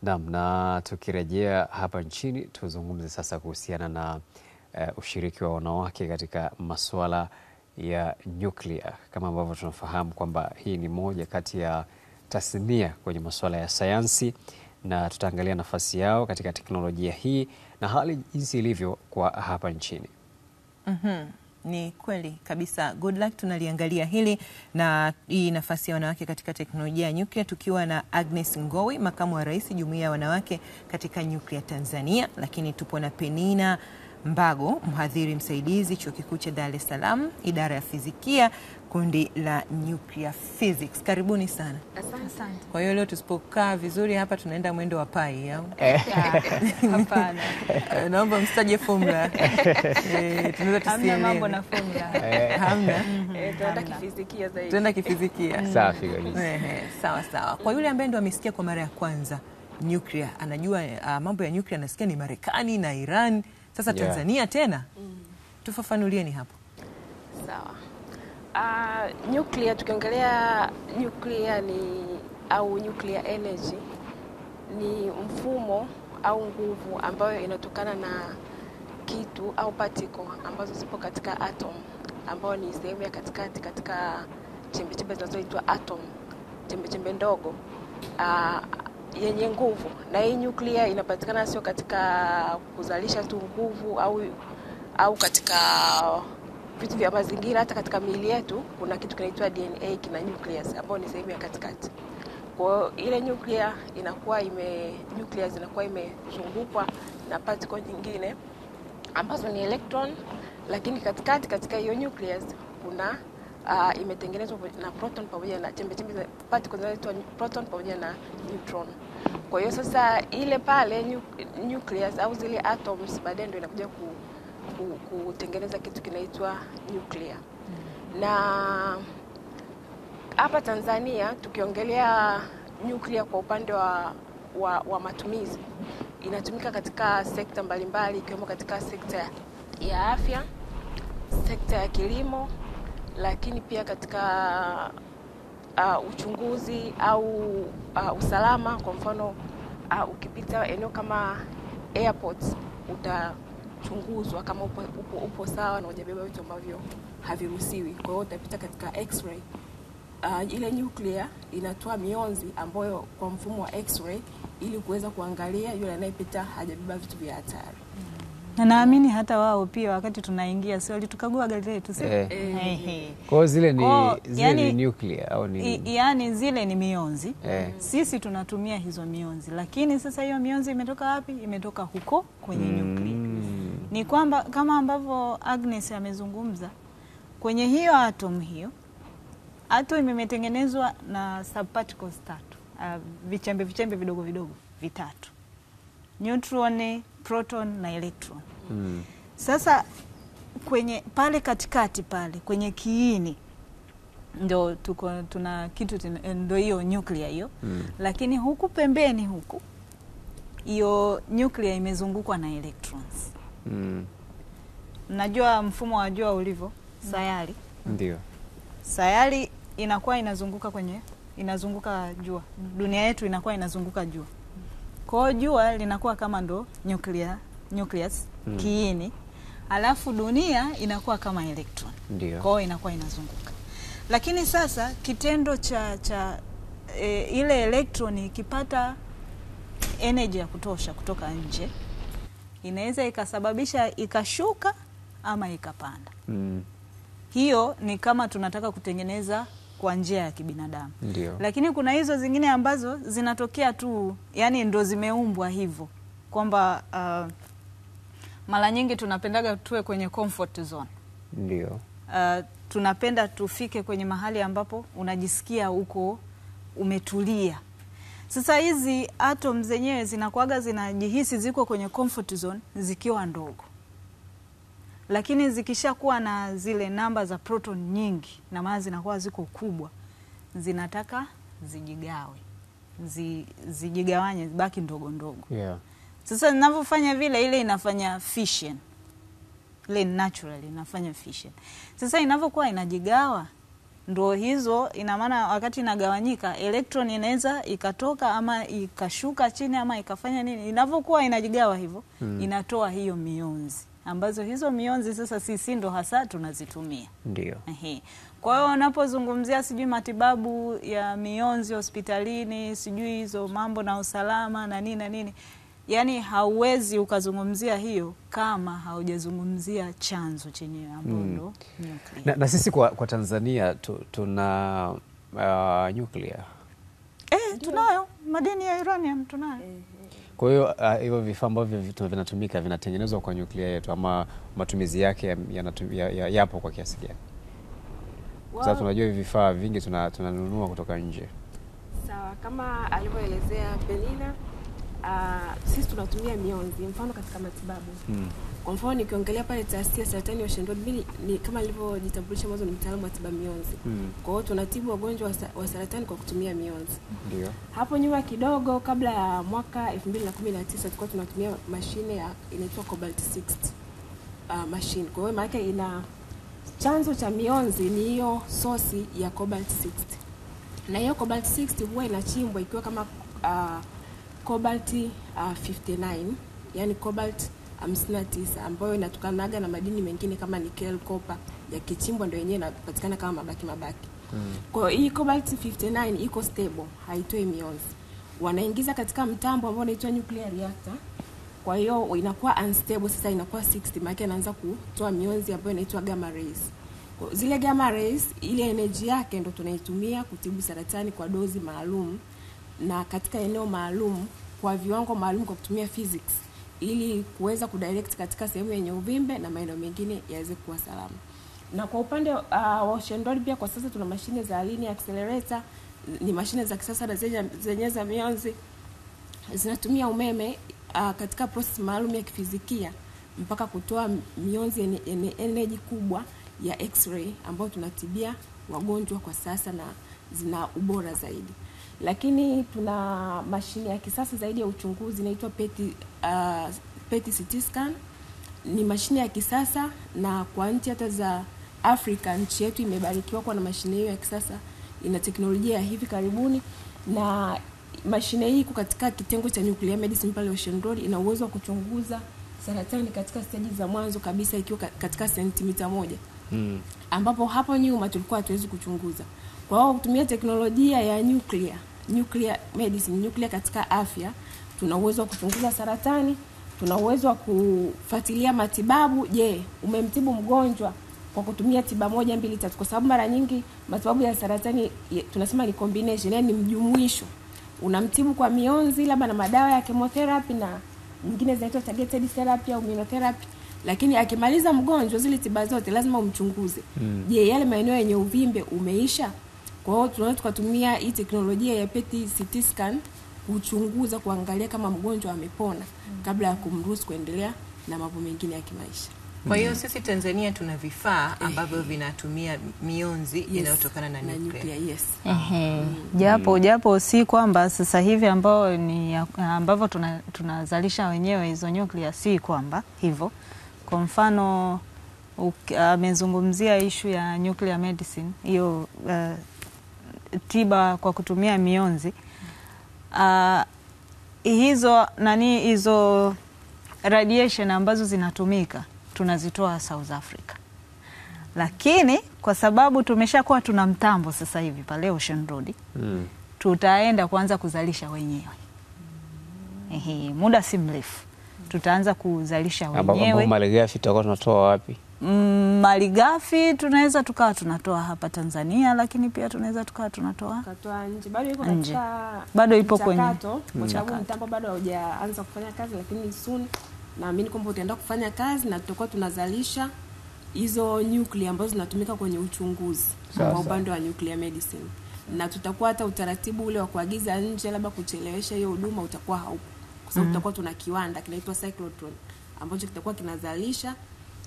Naam, na tukirejea hapa nchini tuzungumze sasa kuhusiana na ushiriki wa wanawake katika masuala ya nyuklia. Kama ambavyo tunafahamu kwamba hii ni moja kati ya tasnia kwenye masuala ya sayansi, na tutaangalia nafasi yao katika teknolojia hii na hali jinsi ilivyo kwa hapa nchini. Ni kweli kabisa. Good luck, tunaliangalia hili na hii nafasi ya wanawake katika teknolojia ya nyuklia, tukiwa na Agnes Ngowi, makamu wa rais Jumuiya ya Wanawake katika Nyuklia Tanzania, lakini tupo na Penina Mbago, mhadhiri msaidizi Chuo Kikuu cha Dar es Salaam, idara ya fizikia, kundi la nuclear physics. Karibuni sana. Asante. Kwa hiyo leo tusipokaa vizuri hapa tunaenda mwendo wa pai au? Hapana. Naomba msitaje formula. Tunaweza tusielewe. Hamna mambo na formula. Hamna. Tunaenda kifizikia zaidi. Tunaenda kifizikia. Safi kabisa. Sawa sawa. Kwa yule ambaye ndo amesikia kwa mara ya kwanza nuclear, anajua mambo ya nuclear anasikia ni Marekani na Iran. Sasa Tanzania tena? Tufafanulieni hapo. Sawa. Nuclear, tukiongelea nuclear au nuclear energy ni mfumo au nguvu ambayo inatokana na kitu au particle ambazo zipo katika atom, ambayo ni sehemu ya katikati katika chembe zinazoitwa atom, chembe ndogo yenye nguvu. Na hii nuclear inapatikana sio katika kuzalisha tu nguvu au katika vitu vya mazingira, hata katika miili yetu kuna kitu kinaitwa DNA, kina nucleus ambayo ni sehemu ya katikati. Kwa hiyo ile nucleus inakuwa imezungukwa na particle nyingine ambazo ni electron, lakini katika hiyo nucleus kuna imetengenezwa na proton pamoja na chembe za particles zinaitwa proton pamoja na neutron. Kwa hiyo sasa ile pale nucleus au zile atoms baadaye ndio inakuja kutengeneza kitu kinaitwa nuclear. Na hapa Tanzania tukiongelea nuclear kwa upande wa matumizi, inatumika katika sekta mbalimbali, ikiwemo katika sekta ya afya, sekta ya kilimo, lakini pia katika uchunguzi au usalama. Kwa mfano ukipita eneo kama airports utachunguzwa kama upo sawa na hujabeba vitu ambavyo haviruhusiwi. Kwa hiyo utapita katika x-ray. Ile nuclear inatoa mionzi ambayo kwa mfumo wa x-ray ili kuweza kuangalia yule anayepita hajabeba vitu vya hatari. Na naamini hata wao pia wakati tunaingia sio walitukagua gari letu sio? Kwa zile ni nuclear au ni yani zile ni mionzi. Sisi tunatumia hizo mionzi, lakini sasa hiyo mionzi imetoka wapi? Imetoka huko kwenye nuclear. Ni kwamba kama ambavyo Agnes amezungumza, kwenye hiyo atom imetengenezwa na subparticles tatu, vichembe vidogo vitatu: neutron, proton na electron. Sasa kwenye pale katikati pale kwenye kiini ndio tuna kitu ndio hiyo nuclear hiyo. Lakini huku pembeni huku hiyo nuclear imezungukwa na electrons. Mnajua mfumo wa jua ulivyo, sayari? Ndio. Sayari inakuwa inazunguka jua. Dunia yetu inakuwa inazunguka jua. Kwa hiyo jua linakuwa kama ndo nucleus, kiini. Alafu dunia inakuwa kama electron. Ndio. Kwa hiyo inakuwa inazunguka. Lakini sasa kitendo cha ile electron ikipata energy ya kutosha kutoka nje, inaweza ikasababisha ikashuka ama ikapanda. Hiyo ni kama tunataka kutengeneza kwa njia ya kibinadamu. Ndio. Lakini kuna hizo zingine ambazo zinatokea tu, yani ndo zimeumbwa hivyo kwamba mara nyingi tunapendaga tuwe kwenye comfort zone. Ndio. Tunapenda tufike kwenye mahali ambapo unajisikia uko umetulia. Sasa hizi atom zenyewe zinakuaga zinajihisi ziko kwenye comfort zone zikiwa ndogo. Lakini zikishakuwa na zile namba za proton nyingi na maana zinakuwa ziko kubwa, zinataka zijigawe. Zijigawanye zibaki ndogo. Sasa ninavyofanya vile, ile inafanya fission. Ile naturally inafanya fission. Sasa inavyokuwa inajigawa ndo hizo, ina maana wakati inagawanyika electron inaweza ikatoka ama ikashuka chini ama ikafanya nini, inavyokuwa inajigawa hivyo inatoa hiyo mionzi, ambazo hizo mionzi sasa sisi ndo hasa tunazitumia. Ndio. Kwa hiyo unapozungumzia sijui matibabu ya mionzi hospitalini, sijui hizo mambo na usalama na nini na nini, yani hauwezi ukazungumzia hiyo kama haujazungumzia chanzo chenyewe ambapo ndo nuclear. Na sisi kwa Tanzania tuna nuclear. Tunayo madini ya uranium tunayo. Kwa hiyo hivyo vifaa ambavyo vinatumika vinatengenezwa kwa nuclear yetu, ama matumizi yake yapo kwa kiasi gani? Sasa tunajua hivi vifaa vingi tunanunua kutoka nje. Sawa, kama alivyoelezea Penina, sisi tunatumia mionzi mfano katika matibabu. Kwa mfano nikiongelea pale taasisi ya saratani ya Ocean Road, mimi ni kama nilivyojitambulisha mwanzo, ni mtaalamu wa tiba mionzi. Kwa hiyo tunatibu wagonjwa wa saratani kwa kutumia mionzi. Ndio. Hapo nyuma kidogo, kabla ya mwaka 2019 tulikuwa tunatumia mashine inaitwa Cobalt 60 machine. Kwa hiyo maana ina chanzo cha mionzi ni hiyo sosi ya Cobalt 60. Na hiyo Cobalt 60 huwa inachimbwa ikiwa kama Cobalt 59, yani Cobalt 59, ambayo inatokanaga na madini mengine kama nickel, copper, yakichimbwa ndio yenyewe inapatikana kama mabaki. Kwa hiyo hii Cobalt 59 iko stable, haitoi mionzi. Wanaingiza katika mtambo ambao unaitwa nuclear reactor. Kwa hiyo inakuwa unstable, sasa inakuwa 60, maana inaanza kutoa mionzi ambayo inaitwa gamma rays. Kwa zile gamma rays, ile energy yake ndo tunaitumia kutibu saratani kwa dozi maalum na katika eneo maalum kwa viwango maalum kwa kutumia physics, ili kuweza kudirect katika sehemu yenye uvimbe na maeneo mengine yaweze kuwa salama. Na kwa upande wa Ocean Road pia kwa sasa tuna mashine za linear accelerator, ni mashine za kisasa na zenye za mionzi, zinatumia umeme katika process maalum ya kifizikia mpaka kutoa mionzi yenye energy kubwa ya x-ray ambayo tunatibia wagonjwa kwa sasa na zina ubora zaidi. Lakini tuna mashine ya kisasa zaidi ya uchunguzi inaitwa PET CT scan. Ni mashine ya kisasa, na kwa nchi hata za Afrika, nchi yetu imebarikiwa kwa na mashine hiyo ya kisasa, ina teknolojia ya hivi karibuni, na mashine hii iko katika kitengo cha nuclear medicine pale Ocean Road. Ina uwezo wa kuchunguza saratani katika stage za mwanzo kabisa ikiwa katika sentimita 1. Ambapo hapo nyuma tulikuwa hatuwezi kuchunguza. Kwa hiyo kutumia teknolojia ya nuclear medicine, nuclear katika afya, tuna uwezo wa kuchunguza saratani, tuna uwezo wa kufuatilia matibabu. Je, umemtibu mgonjwa kwa kutumia tiba 1, 2, 3? Kwa sababu mara nyingi matibabu ya saratani tunasema ni combination, yani ni mjumuisho. Unamtibu kwa mionzi labda na madawa ya chemotherapy na nyingine zinaitwa targeted therapy au immunotherapy, lakini akimaliza mgonjwa zile tiba zote lazima umchunguze. Je, yale maeneo yenye uvimbe umeisha? Kwa hiyo tunaweza tukatumia hii teknolojia ya PET CT scan kuchunguza, kuangalia kama mgonjwa amepona kabla ya kumruhusu kuendelea na mambo mengine ya kimaisha. Kwa hiyo sisi Tanzania tuna vifaa ambavyo vinatumia mionzi inayotokana na nuclear. Japo si kwamba sasa hivi ambavyo tunazalisha wenyewe hizo nuclear, si kwamba hivyo. Kwa mfano amezungumzia issue ya nuclear medicine, hiyo tiba kwa kutumia mionzi. Hizo radiation ambazo zinatumika tunazitoa South Africa. Lakini kwa sababu tumeshakuwa tuna mtambo sasa hivi pale Ocean Road, tutaenda kuanza kuzalisha wenyewe. Muda si mrefu tutaanza kuzalisha wenyewe. Ambapo malighafi tutakuwa tunatoa wapi? Malighafi tunaweza tukawa tunatoa hapa Tanzania, lakini pia tunaweza tukawa tunatoa nje. Bado iko katika bado ipo kwenye kwa sababu mtambo bado haujaanza kufanya kazi, lakini soon naamini kwamba utaenda kufanya kazi na tutakuwa tunazalisha hizo nuclear ambazo zinatumika kwenye uchunguzi kwa upande wa nuclear medicine. Na tutakuwa hata utaratibu ule wa kuagiza nje labda kuchelewesha hiyo huduma utakuwa haupo. Kwa sababu tutakuwa tuna kiwanda kinaitwa cyclotron ambacho kitakuwa kinazalisha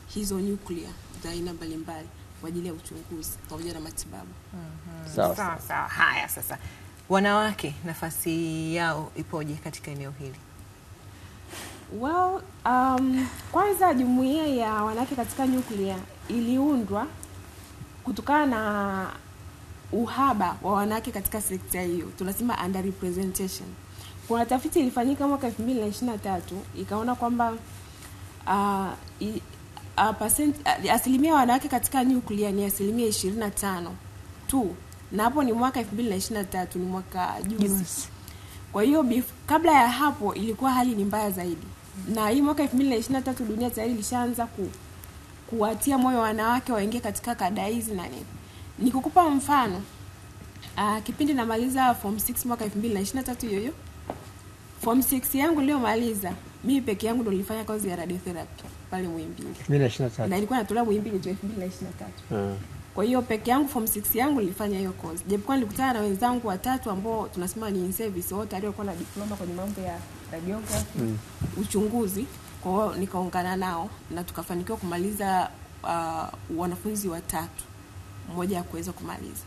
hizo nuclear za aina mbalimbali kwa ajili ya uchunguzi pamoja na matibabu. Sawa. Haya, sasa wanawake nafasi yao ipoje katika eneo hili? Well, kwanza jumuiya ya wanawake katika nuclear iliundwa kutokana na uhaba wa wanawake katika sekta hiyo, tunasema underrepresentation. Kuna tafiti ilifanyika mwaka 2023 ikaona kwamba asilimia wanawake katika nuclear ni asilimia 25 tu, na hapo ni mwaka 2023, ni mwaka juzi. Kwa hiyo kabla ya hapo ilikuwa hali ni mbaya zaidi, na hii mwaka 2023 dunia tayari ilishaanza kuwatia moyo wanawake waingie katika kada hizi na nini. Nikukupa mfano, kipindi namaliza form 6 mwaka 2023 hiyo form 6 yangu niliyomaliza mimi peke yangu ndo nilifanya kozi ya radiotherapy pale Muhimbili 2023, na ilikuwa natolewa Muhimbili 2023. Kwa hiyo peke yangu form 6 yangu nilifanya hiyo kozi, japokuwa nilikutana na wenzangu watatu ambao tunasema ni in service, wote walikuwa na diploma kwenye mambo ya radiography, uchunguzi. Kwa hiyo nikaungana nao na tukafanikiwa kumaliza wanafunzi watatu, mmoja ya kuweza kumaliza.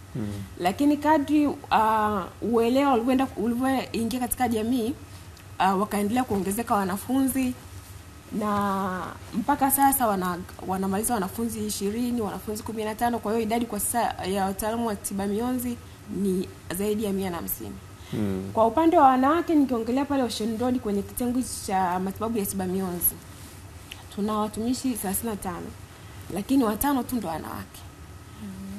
Lakini kadri uelewa ulivyoingia katika jamii, wakaendelea kuongezeka wanafunzi, na mpaka sasa wanamaliza wanafunzi 20, wanafunzi 15. Kwa hiyo idadi kwa sasa ya wataalamu wa tiba mionzi ni zaidi ya 150. Kwa upande wa wanawake, nikiongelea pale Ocean Road kwenye kitengo cha matibabu ya tiba mionzi, tuna watumishi 35, lakini 5 tu ndo wanawake.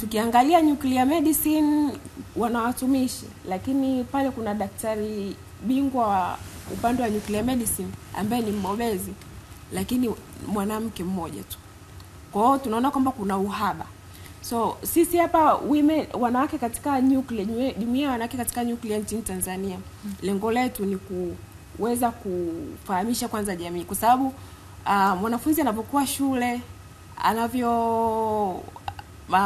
Tukiangalia nuclear medicine wana watumishi, lakini pale kuna daktari bingwa wa upande wa nuclear medicine ambaye ni mbobezi, lakini mwanamke mmoja tu. Kwa hiyo tunaona kwamba kuna uhaba. So sisi hapa wanawake katika nuclear, jumuiya ya wanawake katika nuclear nchini Tanzania, lengo letu ni kuweza kufahamisha kwanza jamii, kwa sababu mwanafunzi anapokuwa shule,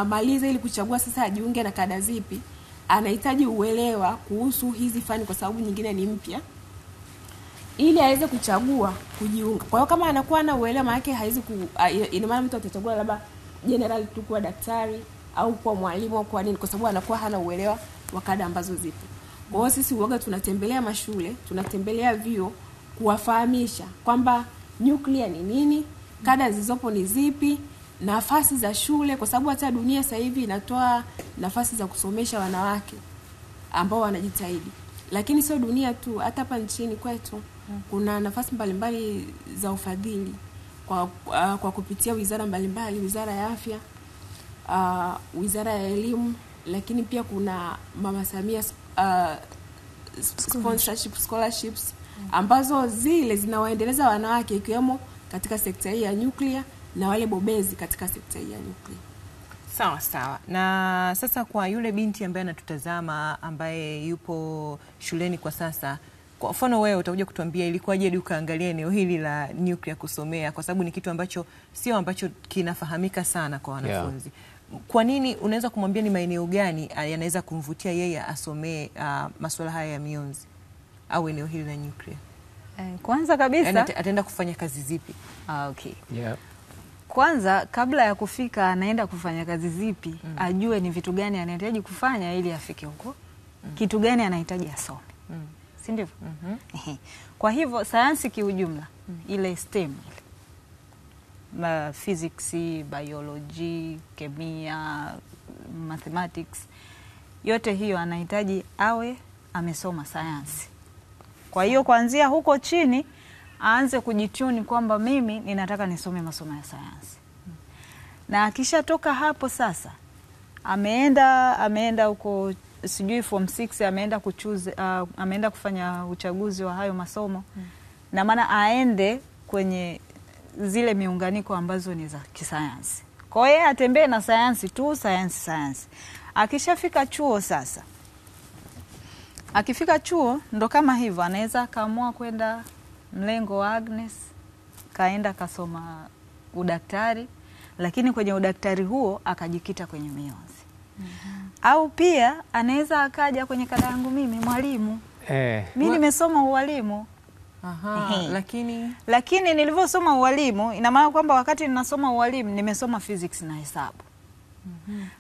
maliza ili kuchagua sasa ajiunge na kada zipi, anahitaji uelewa kuhusu hizi fani, kwa sababu nyingine ni mpya, ili aweze kuchagua kujiunga. Kwa hiyo kama anakuwa na uelewa, maana yake haizi ina maana mtu atachagua labda general tu kuwa daktari au kuwa mwalimu au kwa nini, kwa sababu anakuwa hana uelewa wa kada ambazo zipo. Kwa hiyo sisi uoga tunatembelea mashule, tunatembelea vyuo kuwafahamisha kwamba nuclear ni nini, kada zilizopo ni zipi, nafasi za shule, kwa sababu hata dunia sasa hivi inatoa nafasi za kusomesha wanawake ambao wanajitahidi. Lakini sio dunia tu, hata hapa nchini kwetu kuna nafasi mbalimbali za ufadhili kwa kupitia wizara mbalimbali, Wizara ya Afya, Wizara ya Elimu, lakini pia kuna Mama Samia sponsorship scholarships ambazo zile zinawaendeleza wanawake, ikiwemo katika sekta hii ya nuclear na wale bobezi katika sekta hii ya nuclear. Sawa sawa. Na sasa kwa yule binti ambaye anatutazama, ambaye yupo shuleni kwa sasa, kwa mfano wewe utakuja kutuambia ilikuwaje hadi ukaangalia eneo hili la nuclear kusomea, kwa sababu ni kitu ambacho kinafahamika sana kwa wanafunzi. Kwa nini, unaweza kumwambia ni maeneo gani yanaweza kumvutia yeye asomee masuala haya ya mionzi au eneo hili la nuclear? Kwanza kabisa ataenda kufanya kazi zipi? Okay. Kwanza kabla ya kufika anaenda kufanya kazi zipi, ajue ni vitu gani anahitaji kufanya ili afike huko. Kitu gani anahitaji asome. Si ndivyo? Kwa hivyo sayansi kiujumla, ile STEM, physics, biology, kemia, mathematics, yote hiyo anahitaji awe amesoma sayansi. Kwa hiyo kuanzia huko chini aanze kujituni kwamba mimi ninataka nisome masomo ya sayansi. Na akishatoka hapo sasa, ameenda huko sijui form 6, ameenda kufanya uchaguzi wa hayo masomo. Na maana aende kwenye zile miunganiko ambazo ni za kisayansi. Kwa hiyo atembee na sayansi tu, sayansi. Akishafika chuo sasa, akifika chuo ndo kama hivyo anaweza kaamua kwenda mlengo wa Agnes, kaenda kasoma udaktari, lakini kwenye udaktari huo akajikita kwenye mionzi. Au pia anaweza akaja kwenye kada yangu mimi mwalimu. Mimi nimesoma ualimu. Lakini nilivyosoma ualimu, ina maana kwamba wakati ninasoma ualimu nimesoma physics na hesabu.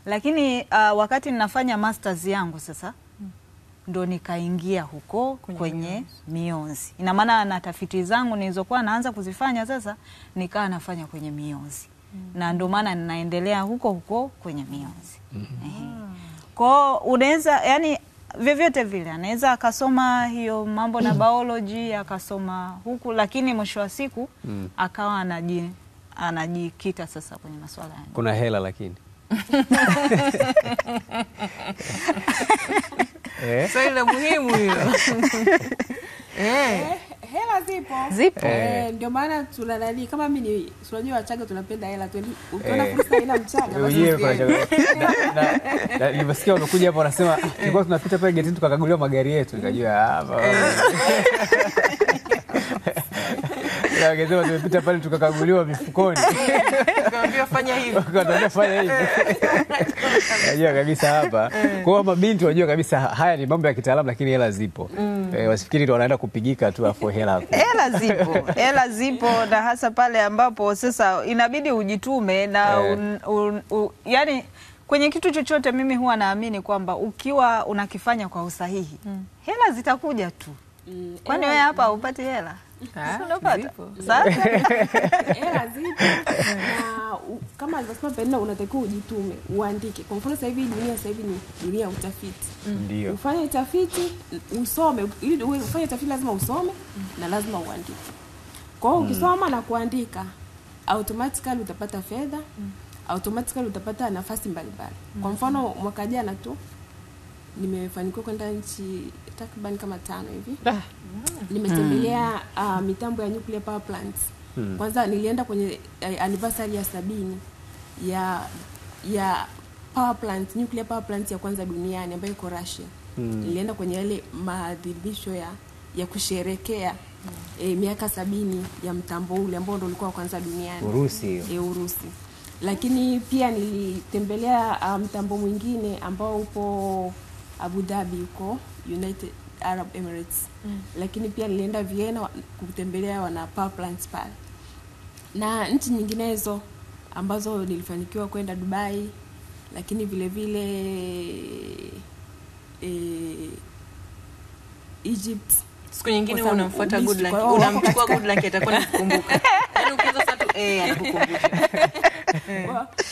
Lakini wakati ninafanya masters yangu sasa, ndo nikaingia huko kwenye mionzi. Ina maana na tafiti zangu nilizokuwa naanza kuzifanya sasa nikaa nafanya kwenye mionzi. Na ndo maana ninaendelea huko kwenye mionzi. Kwao unaweza yani vyovyote vile anaweza akasoma hiyo mambo na biology akasoma huku, lakini mwisho wa siku akawa anajikita sasa kwenye masuala ya kuna hela lakini swali la muhimu hilo. Hela zipo. Ndio maana tunadai kama mimi unajua Wachaga tunapenda hela tu. Ukiona fursa ila Mchaga basi. Nimesikia wamekuja hapa wanasema tulikuwa tunapita pale getini tukakaguliwa magari yetu, nikajua hapa. Wangesema tumepita pale tukakaguliwa mifukoni. Nikamwambia fanya hivi. Nikamwambia fanya hivi. Najua kabisa hapa. Kwa hiyo mabinti wajua kabisa haya ni mambo ya kitaalamu lakini hela zipo. Wasifikiri ndio wanaenda kupigika tu afu hela. Hela zipo na hasa pale ambapo sasa inabidi ujitume na yani kwenye kitu chochote mimi huwa naamini kwamba ukiwa unakifanya kwa usahihi hela zitakuja tu. Kwani wewe hapa upati hela? Unapata. Sasa hela zipo na kama alivyosema Penina unatakiwa ujitume, uandike. Kwa mfano sasa hivi dunia ni dunia ya utafiti. Ndio. Ufanye utafiti, usome. Ili ufanye utafiti lazima usome na lazima uandike. Kwa hiyo ukisoma na kuandika automatically utapata fedha, automatically utapata nafasi mbalimbali. Kwa mfano mwaka jana tu nimefanikiwa kwenda nchi takriban kama 5 hivi. Nimetembelea mitambo ya nuclear power plants. Kwanza nilienda kwenye anniversary ya 70 ya power plant, nuclear power plant ya kwanza duniani ambayo iko Russia. Nilienda kwenye yale maadhimisho ya kusherekea miaka 70 ya mtambo ule ambao ndio ulikuwa kwanza duniani. Urusi. Urusi. Lakini pia nilitembelea mtambo mwingine ambao upo Abu Dhabi huko United Arab Emirates. Lakini pia nilienda Vienna kutembelea wana power plants pale. Na nchi nyinginezo ambazo nilifanikiwa kwenda Dubai, lakini vile vile Egypt. Siku nyingine unamfuata Goodluck, unamchukua Goodluck atakuwa anakukumbuka. Yaani ukianza sasa tu anakukumbusha.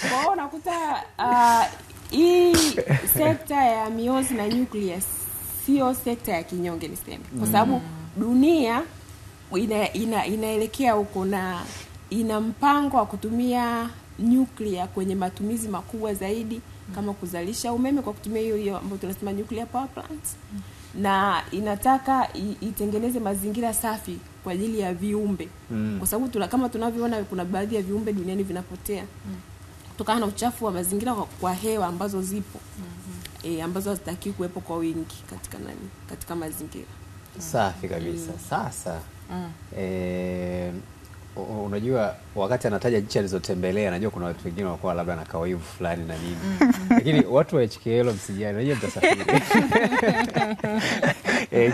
Kwa hiyo unakuta hii sekta ya mionzi na nuclear sio sekta ya kinyonge niseme. Kwa sababu dunia inaelekea huko na ina mpango wa kutumia nuclear kwenye matumizi makubwa zaidi kama kuzalisha umeme kwa kutumia hiyo ambayo tunasema nuclear power plants. Na inataka itengeneze mazingira safi kwa ajili ya viumbe. Kwa sababu kama tunavyoona kuna baadhi ya viumbe duniani vinapotea kutokana na uchafu wa mazingira kwa hewa ambazo zipo. Ambazo hazitakiwi kuwepo kwa wingi katika mazingira. Safi kabisa. Sasa unajua wakati anataja nchi alizotembelea najua kuna watu wengine walikuwa labda na kawivu fulani na nini. Lakini watu wa HKL msijali, najua mtasafiri.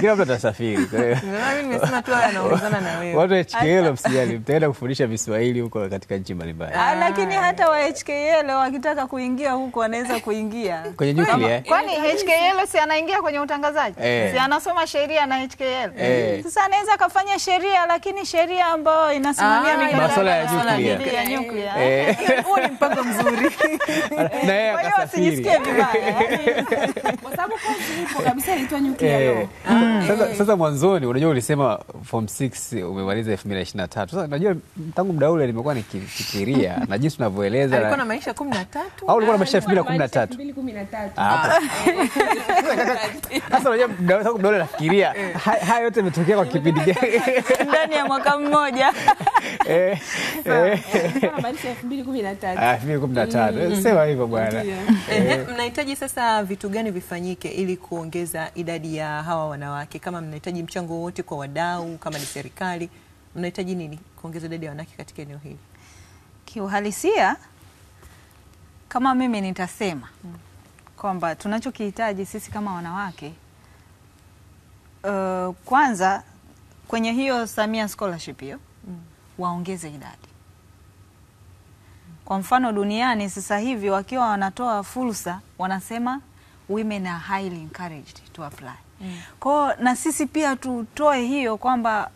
Kila mtu atasafiri. Mimi nimesema tu anaongozana na wewe. Watu wa HKL msijali, mtaenda kufundisha Kiswahili huko katika nchi mbalimbali. Lakini hata wa HKL wakitaka kuingia huko wanaweza kuingia. Kwenye nuclear. Kwani HKL si anaingia kwenye utangazaji? Si anasoma sheria na HKL. Sasa anaweza kafanya sheria lakini sheria ambayo inasimamia masuala ya nuclear. Huo ni mpango mzuri. Na yeye akasafiri. Kwa sababu kazi ipo kabisa inaitwa nuclear. Sasa mwanzoni unajua ulisema form 6 umemaliza 2023. Sasa unajua tangu muda ule nimekuwa nikifikiria na jinsi unavyoeleza. Alikuwa na maisha 13 au ulikuwa na maisha 2013? 2013. Sasa unajua tangu muda ule nafikiria haya yote yametokea kwa kipindi gani? Ndani ya mwaka mmoja. Maisha 2013. 2013. Sema hivyo bwana. Mnahitaji sasa vitu gani vifanyike ili kuongeza idadi ya hawa wanawake? Kama mnahitaji mchango wote kwa wadau, kama ni serikali, mnahitaji nini kuongeza idadi ya wanawake katika eneo hili? Kiuhalisia kama mimi nitasema kwamba tunachokihitaji sisi kama wanawake kwanza kwenye hiyo Samia scholarship hiyo waongeze idadi. Kwa mfano duniani sasa hivi wakiwa wanatoa fursa wanasema women are highly encouraged to apply. Kwa na sisi pia tutoe hiyo kwamba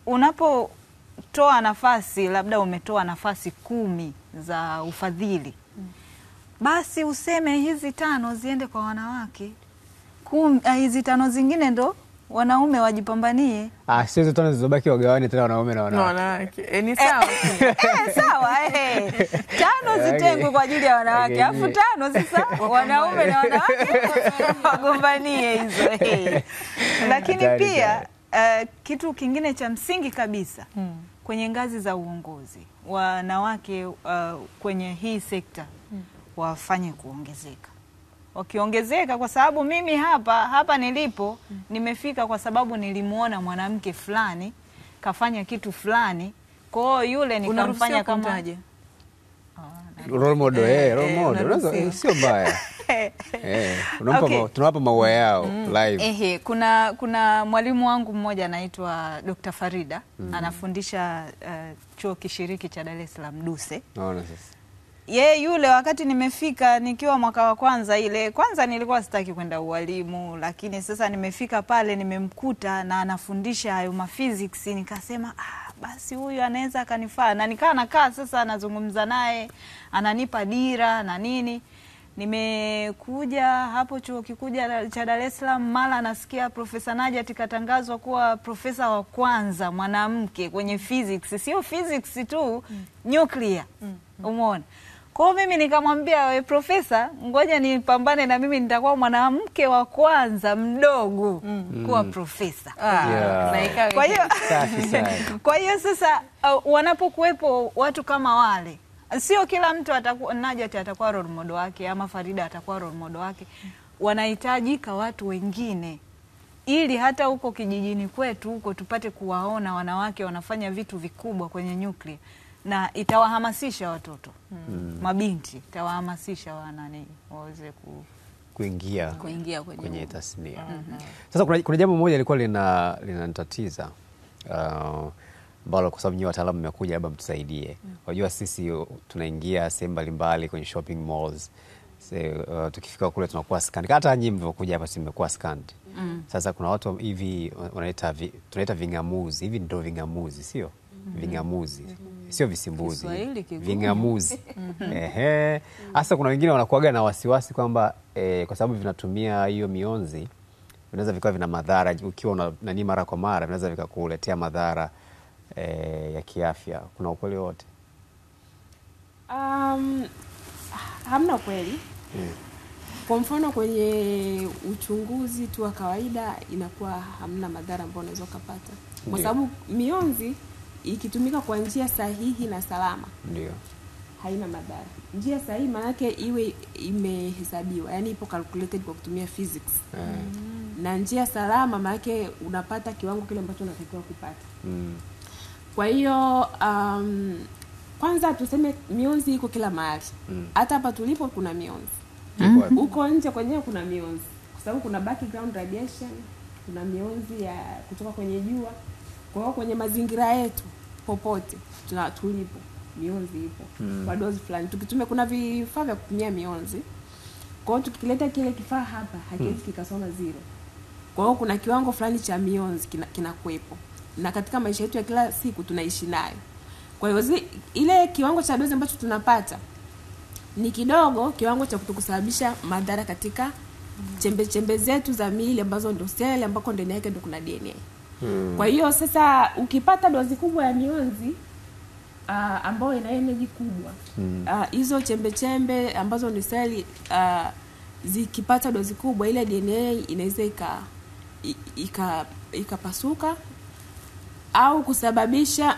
unapotoa nafasi labda umetoa nafasi 10 za ufadhili. basi useme hizi 5 ziende kwa wanawake, hizi 5 zingine ndo wanaume wajipambanie. Sio hizo 5 zilizobaki wagawane tena wanaume na wanawake. Ni sawa. Sawa 5 zitengwe kwa ajili ya wanawake, alafu 5 sasa wanaume na wanawake wagombanie hizo. Lakini pia kitu kingine cha msingi kabisa kwenye ngazi za uongozi, wanawake kwenye hii sekta wafanye kuongezeka. Wakiongezeka, kwa sababu mimi hapa nilipo nimefika kwa sababu nilimuona mwanamke fulani kafanya kitu fulani, kwa hiyo yule nikamfanya kama role model. Role model sio mbaya. Tunawapa maua yao live. Kuna mwalimu wangu mmoja anaitwa Dr. Farida, anafundisha chuo kishiriki cha Dar es Salaam DUCE. Naona sasa. Yule wakati nimefika nikiwa mwaka wa kwanza nilikuwa sitaki kwenda ualimu, lakini sasa nimefika pale nimemkuta na anafundisha hayo physics, nikasema basi huyu anaweza akanifaa, na nakaa sasa anazungumza naye, ananipa dira na nini. Nimekuja hapo chuo kikuu cha Dar es Salaam, mara nasikia Profesa Najat katangazwa kuwa profesa wa kwanza mwanamke kwenye physics, sio physics tu, nuclear. Umeona? Kwa mimi nikamwambia, wewe profesa, ngoja nipambane na mimi nitakuwa mwanamke wa kwanza mdogo kuwa profesa. Kwa hiyo sasa wanapokuwepo watu kama wale, sio kila mtu atakuwa Najat atakuwa role model wake ama Farida atakuwa role model wake. Wanahitajika watu wengine ili hata huko kijijini kwetu huko tupate kuwaona wanawake wanafanya vitu vikubwa kwenye nuclear, na itawahamasisha watoto mabinti, itawahamasisha waweze kuingia kwenye tasnia. Sasa kuna jambo moja lilikuwa linanitatiza ambalo kwa sababu nyinyi wataalamu mmekuja, labda mtusaidie. Unajua sisi tunaingia sehemu mbalimbali kwenye shopping malls. Tukifika kule tunakuwa scanned. Hata nyinyi mlivyokuja hapa mmekuwa scanned. Sasa kuna watu hivi tunaita vingamuzi. Hivi ndio vingamuzi, sio? Vingamuzi. Sio visimbuzi. Vingamuzi. Hasa kuna wengine wanakuaga na wasiwasi kwamba kwa sababu vinatumia hiyo mionzi vinaweza vikawa vina madhara, ukiwa nani mara kwa mara vinaweza vikakuletea madhara ya kiafya. Kuna ukweli wote? Hamna kweli. Kwa mfano kwenye uchunguzi tu wa kawaida inakuwa hamna madhara ambayo unaweza kupata. Kwa sababu mionzi ikitumika kwa njia sahihi na salama, ndio haina madhara. Njia sahihi maana yake iwe imehesabiwa, yani ipo calculated kwa kutumia physics. Na njia salama maana yake unapata kiwango kile ambacho unatakiwa kupata. Kwa hiyo kwanza tuseme mionzi iko kila mahali. Hata hapa tulipo kuna mionzi. Uko nje kwenyewe kuna mionzi. Kwa sababu kuna background radiation, kuna mionzi ya kutoka kwenye jua. Kwa hiyo kwenye mazingira yetu popote tulipo mionzi ipo. Kwa dozi fulani tukitumia, kuna vifaa vya kutumia mionzi. Kwa hiyo tukileta kile kifaa hapa hakiwezi kikasoma 0. Kwa hiyo kuna kiwango fulani cha mionzi kinakuepo. Na katika maisha yetu ya kila siku tunaishi nayo. Kwa hiyo ile kiwango cha dozi ambacho tunapata ni kidogo, kiwango cha kutokusababisha madhara katika chembe zetu za miili ambazo ndio seli ambako ndani yake ndio kuna DNA. Kwa hiyo sasa ukipata dozi kubwa ya mionzi ambayo ina energy kubwa, hizo chembe ambazo ni seli zikipata dozi kubwa, ile DNA inaweza ikapasuka au kusababisha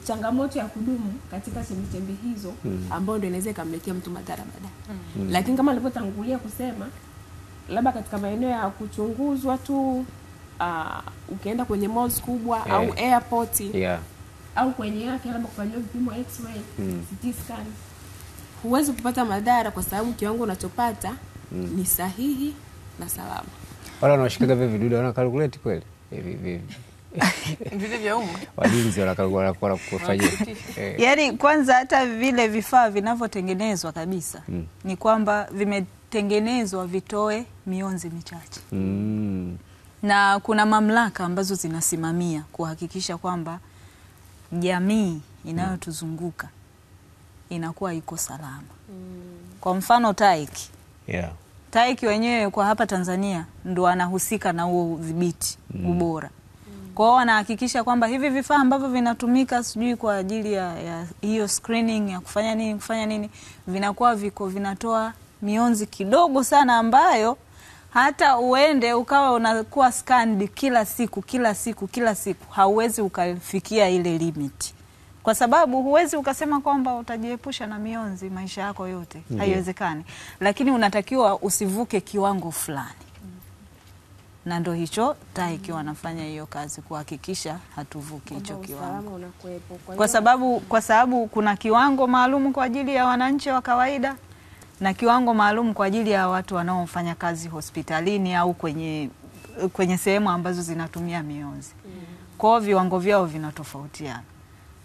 changamoto ya kudumu katika chembe hizo ambayo ndio inaweza kumletea mtu madhara baadaye. Lakini kama nilivyotangulia kusema, labda katika maeneo ya kuchunguzwa tu, ukienda kwenye malls kubwa au airport au kwenye afya labda kufanyia vipimo x-ray, CT scan, huwezi kupata madhara kwa sababu kiwango unachopata ni sahihi na salama. Wala wanashikaga vile vidudu wana calculate kweli? Vile vya umma. Walinzi wana kufanyia. Yaani kwanza hata vile vifaa vinavyotengenezwa kabisa ni kwamba vimetengenezwa vitoe mionzi michache. Na kuna mamlaka ambazo zinasimamia kuhakikisha kwamba jamii inayotuzunguka inakuwa iko salama. Kwa mfano TAIC. Yeah. TAIC wenyewe kwa hapa Tanzania ndo anahusika na huo udhibiti ubora. Kwa hiyo wanahakikisha kwamba hivi vifaa ambavyo vinatumika sijui kwa ajili ya hiyo screening ya kufanya nini vinakuwa vinatoa mionzi kidogo sana ambayo hata uende ukawa unakuwa scanned kila siku hauwezi ukafikia ile limit. Kwa sababu huwezi ukasema kwamba utajiepusha na mionzi maisha yako yote. Haiwezekani. Lakini unatakiwa usivuke kiwango fulani. Na ndo hicho TAIC wanafanya hiyo kazi kuhakikisha hatuvuki hicho kiwango. Kwa sababu kuna kiwango maalum kwa ajili ya wananchi wa kawaida na kiwango maalum kwa ajili ya watu wanaofanya kazi hospitalini au kwenye sehemu ambazo zinatumia mionzi. Kwa hiyo viwango vyao vinatofautiana.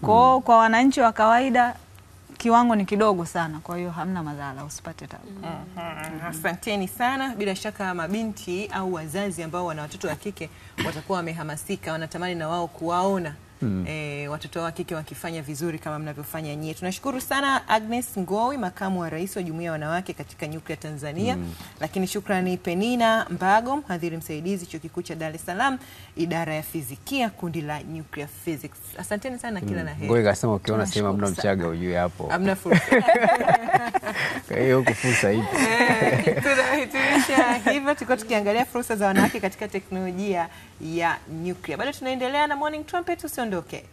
Kwa wananchi wa kawaida kiwango ni kidogo sana, kwa hiyo hamna madhara, usipate tabu. Asanteni sana. Bila shaka mabinti au wazazi ambao wana watoto wa kike watakuwa wamehamasika, wanatamani na wao kuwaona watoto wa kike wakifanya vizuri kama mnavyofanya nyie. Tunashukuru sana Agnes Ngowi, makamu wa rais wa Jumuiya ya Wanawake katika Nyuklia Tanzania. Lakini shukrani Penina Mbago, mhadhiri msaidizi Chuo Kikuu cha Dar es Salaam, idara ya fizikia, kundi la Nuclear Physics. Asanteni sana, kila la heri. Ngowi kasema ukiona sema hamna Mchaga ujue hapo hamna fursa. Kwa hiyo huko fursa hivi. Tunahitimisha hivyo, tuko tukiangalia fursa za wanawake katika teknolojia ya nyuklia. Bado tunaendelea na Morning Trumpet, usiondoke.